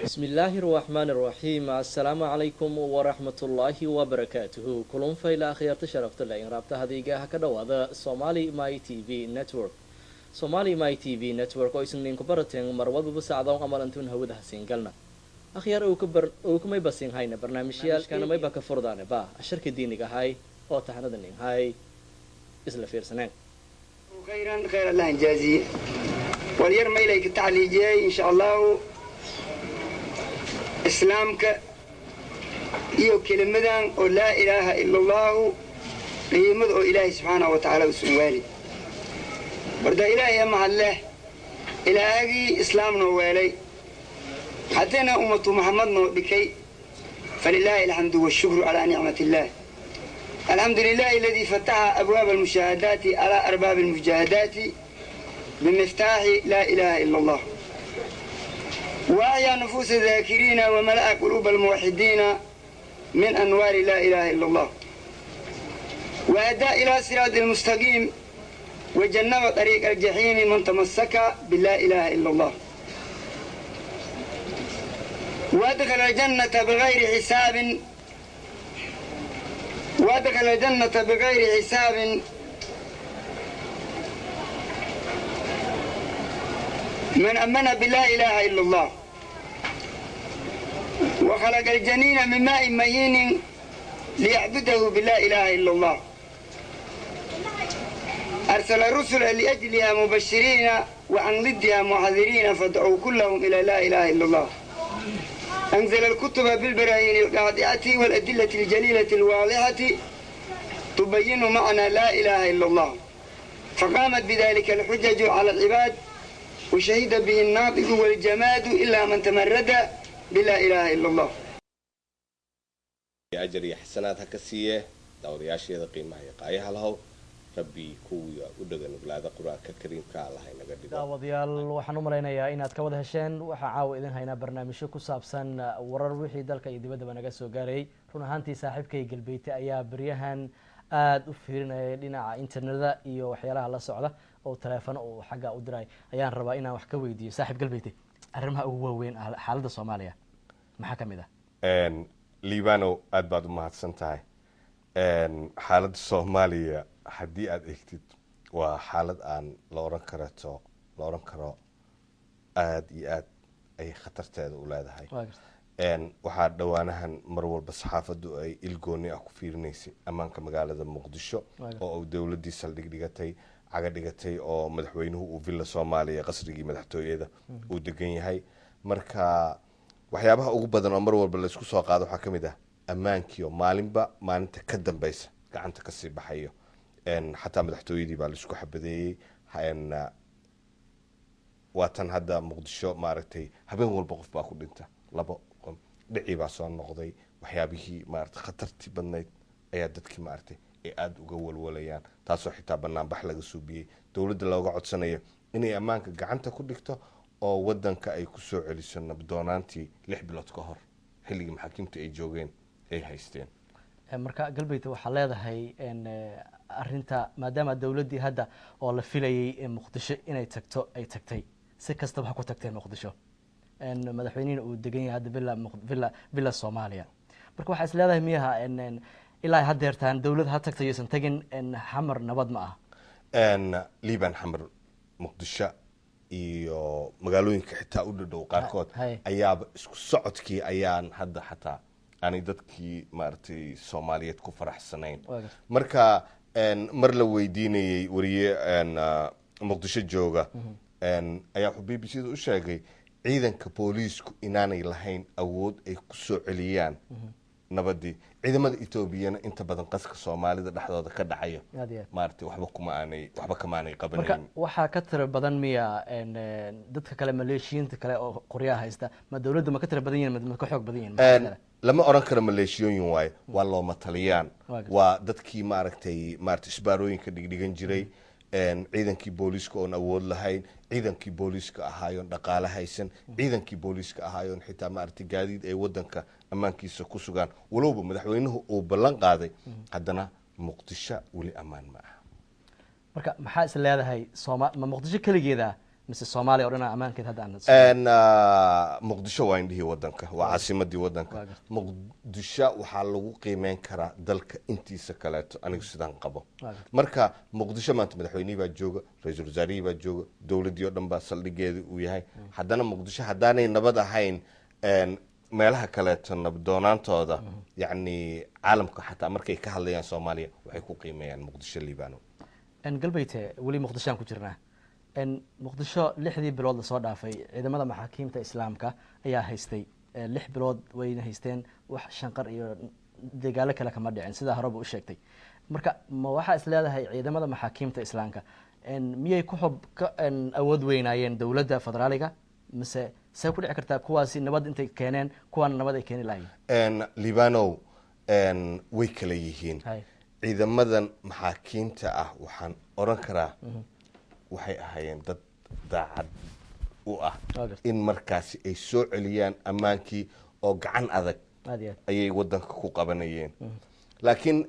بسم الله الرحمن الرحيم السلام عليكم ورحمة الله وبركاته كلهم فيلا خيارت شرفت الله إن رابطة هذه هكذا وهذا Somali My TV Network Somali My TV Network oo isin linku barateen marwada saacado amal antun hawada hasin galna akhyaar oo kuma basin hayna barnaamijyaalkana may ba ka furdaan ba shirka diiniga hay oo taxanadan hay isla fiirsaneen خير الله يجازي واليوم إليك التعليجي إن شاء الله إسلامك إيو كلمة لا إله إلا الله يمدعو إلهي سبحانه وتعالى وسوالي برد إلهي مع الله إلهي إسلامنا ووالي حتىنا أمة محمد بكي فلله الحمد والشكر على نعمة الله الحمد لله الذي فتح أبواب المشاهدات على أرباب المجاهدات بمفتاح لا إله إلا الله وأحيا نفوس الذاكرين وملأ قلوب الموحدين من أنوار لا إله إلا الله وأدى إلى صراط المستقيم وجنب طريق الجحيم من تمسك باللا إله إلا الله وأدخل الجنة بغير حساب من أمن بلا إله إلا الله وخلق الجنين من ماء مهين ليعبده بلا إله إلا الله أرسل الرسل لأجلها مبشرين وعن ضدها محذرين فادعوا كلهم إلى لا إله إلا الله أنزل الكتب بالبراهين القاطعة والأدلة الجليلة الواضحة تبين معنى لا إله إلا الله فقامت بذلك الحجج على العباد وشهد به الناطق والجماد إلا من تمرد بلا إله إلا الله أجري حسناتها كسية دوري عشية قيمة يقايها له ربي كوي ودغن بلاد قرآن كريم كالله نقدر داوديال waxaan u maleynayaa inaad ka wada hesheen waxa caawa idin hayna barnaamijyo ku saabsan warar wixii dalka iyo dibadda naga soo gaaray run ahaantii saaxiibkay galbeeyta ayaa bariyahan aad u fiirinayay dhinaca internetka iyo waxyaalaha la socda oo telefoon oo xagga u diray ayaan rabaa inaan wax ka weydiiyo saaxiib galbeeyta arrimaha ugu waaweyn xaaladda Soomaaliya maxaa kamid ah liibano aad baad u mahadsan tahay xaaladda Soomaaliya haddii aad eegtid waa xaalad aan la oran karo aad iyo aad ay khatarteeda u leedahay waxaa dhawaanahan mar walba saxaafaddu ay ilgooni ah ku fiirinaysay ammaanka magaalada Muqdisho oo dawladii saldhig dhigatay caga dhigatay oo madaxweynuhu uu villa Soomaaliya qasrigii madaxtooyada uu degan yahay marka waxyaabaha ugu badan oo mar walba la isku soo qaado waxa kamid ah ammaankiyo maalinta ka dambaysa gacanta ka sii baxayo حتى مدحتويدي بالسكو حبدي هاينا واتن هذا مقدشو مارتي هبين والبقف باكو دنتا لبا دعي باسون نقضي وحيابه مارت خطرتي بنيت ايادتك مارتي اي اد uga walwalayaan taasoo xitaa banaan bax laga suubiyay dawladda looga codsanayo inay ammaanka gacanta ku dhigto oo wadanka ay ku soo celiso nabdoonaantii 6 bilood ka hor xilliga maxaakiimta ay joogeen ay haysteen marka galbeeyta waxa leedahay arinta maadaama dawladii hadda oo la filayay Muqdisho inay tagto ay tagtay si kasta waxa ku tagtay Muqdisho madaxweynaha uu degan yahay hadda villa Soomaaliya marka waxa is leedahay miyaha ilaa hadeertaan dawlad ha tagtay aysan tagin xamar nabad ma ah liiban xamar Muqdisho iyo magaalooyinka xitaa u dhow qaarkood ayaa isku socodkii ayaan hadda xataa ani dadkii maartay Soomaaliyeed ku faraxsanayn marka mar la weydiinayay wariye Muqdisho jooga ayaa BBC-da u sheegay ciidanka booliisku inaanay lahayn awood ay ku soo celiyaan nabadii ciidamada Etoobiyana inta badan qaska Soomaalida dhaxdooda ka dhacayo maartay waxba kama aanay qabanin marka waxa ka tir badan miya dadka kale Maleeshiyiinta kale oo qoryaha haysta ma dawladdu ma ka tir badan yihiin ma ka xoog badan yihiin lama oran karo Maleeshiyooyin waay waa loo mataliyaan waa dadkii maartay isbaarooyinka dhigdhigan jiray ciidankii booliiska oo awood lahayn ciidankii booliiska ahaayoon dhaqaale haysan ciidankii booliiska ahaayoon xitaa maaragtay gaadiid ay wadanka ammaankiisa ku sugaan walowba madaxweynuhu uu ballan qaaday haddana muqdisho weli ammaan ma aha marka maxaa is leedahay ma muqdisho keligeeda mise Soomaaliya oo dhan ammaankeed hadda aan muqdisho waa indhihii wadanka waa caasimadii wadanka muqdisho waxaa lagu qiimeyn karaa dalka intiisa kaleeto anigu sidaan qabo marka muqdisho maanta madaxweynihii baa jooga ra'iisul wasaarihii baa jooga dowladii oo dhan baa saldhigeeda uu yahay haddana muqdisho haddaanay nabad ahayn meelaha kaleeto nabdoonaantooda yacni caalamka xataa markay ka hadlayaan Soomaaliya waxay ku qiimeeyaan muqdisho liibano galbeedka weli muqdisho aan ku jirnaa muqdisho 6 bilood la soo dhaafay ciidamada maxaakiimta islaamka ayaa haystay 6 bilood wayna haysteen wax shanqar iyo dagaalo kale kama dhicin sida horeba u sheegtay marka ma waxa is leedahay ciidamada maxaakiimta islaamka miyay ku xub ka awood weynaayeen dawladda federaaliga mise say ku dhici kartaa kuwaasi nabad intay keeneen kuwan nabad ay keeni lahayn liibano way kala yihiin ciidamadan maxaakiimta ah waxaan oran karaa waxay ahaayeen dad daacad u ah in markaasi ay soo celiyaan ammaankii oo gacan adag ayay wadanka ku qabanayeen laakiin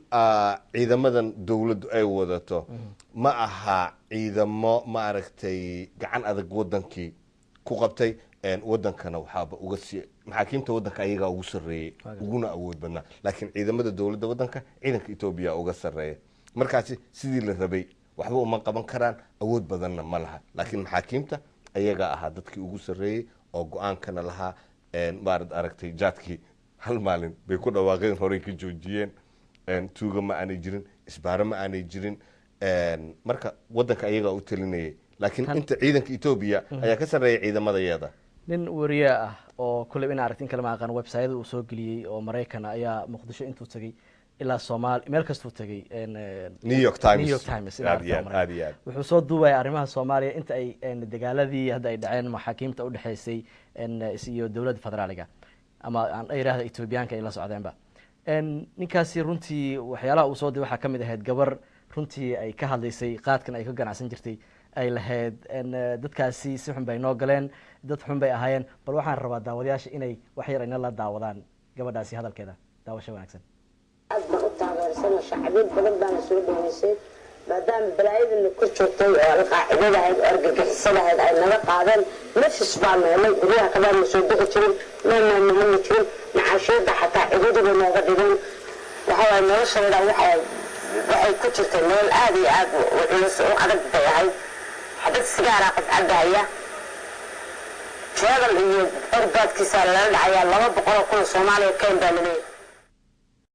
ciidamadan dawladdu ay wadato ma aha ciidamo maaragtay gacan adag wadankii ku qabtay wadankana waxaaba uga sii maxaakiimta wadanka ayagaa ugu sarreeyay uguna awood badnaa laakiin ciidamada dawladda wadanka ciidanka Itoobiya uga sarreeya markaasi sidii la rabay waxba uma qaban karaan awood badanna ma laha laakiin maxaakiimta ayaga ahaa dadkii ugu sarreeyay oo go'aankana lahaa baarad aragtay jaadkii hal maalin bay ku dhawaaqeen horey ka joojiyeen tuuga ma aanay jirin isbaaro ma aanay jirin marka wadanka ayagaa u talinayay laakiin inta ciidanka Itoobiya ayaa ka sarreeyay ciidamadayada nin wariye ah oo kulay in aragtin kala ma aqaan website uu soo galiyay oo Mareykan ayaa muqdisho intuu tagay ilaa Soomaali meel kastuu tagay New York Times wuxuu soo duubay arrimaha Soomaaliya inta ay dagaaladii hadda ay dhaceen maxaakiimta u dhaxaysay iyo dawladda federaaliga ama aan ayraahdo Itoobiyaanka ay la socdeenba ninkaasi runtii waxyaalaha uu soo diray waxa kamid ahayd gabar runtii ay ka hadlaysay qaadkan ay ka ganacsan jirtay ay lahayd dadkaasi si xun bay noo galeen dad xun bay ahaayeen bal waxaan rabaa daawadayaasha inay wax yar ina la daawadaan gabadhaasi hadalkeeda daawasho wanaagsan taageersan shacbiin badan baan soo dhaweysay maadaama balaayada ku joogtay oo alqaacidada ay argagixisanayd ay naga qaadeen nafis baan meelay guryaha kale ma soo bixi jirin ma jirin macaashada xataa ciidada nooga dhigan waxa ay noloshooda waxay ku jirtay meel aad iyo aad u culus oo adag bay ahayd xabad sigaara qof cadaya sheegal iyo orbaadkiisa la dhacayaa 200 kun Soomaaliya keen baa leeyahay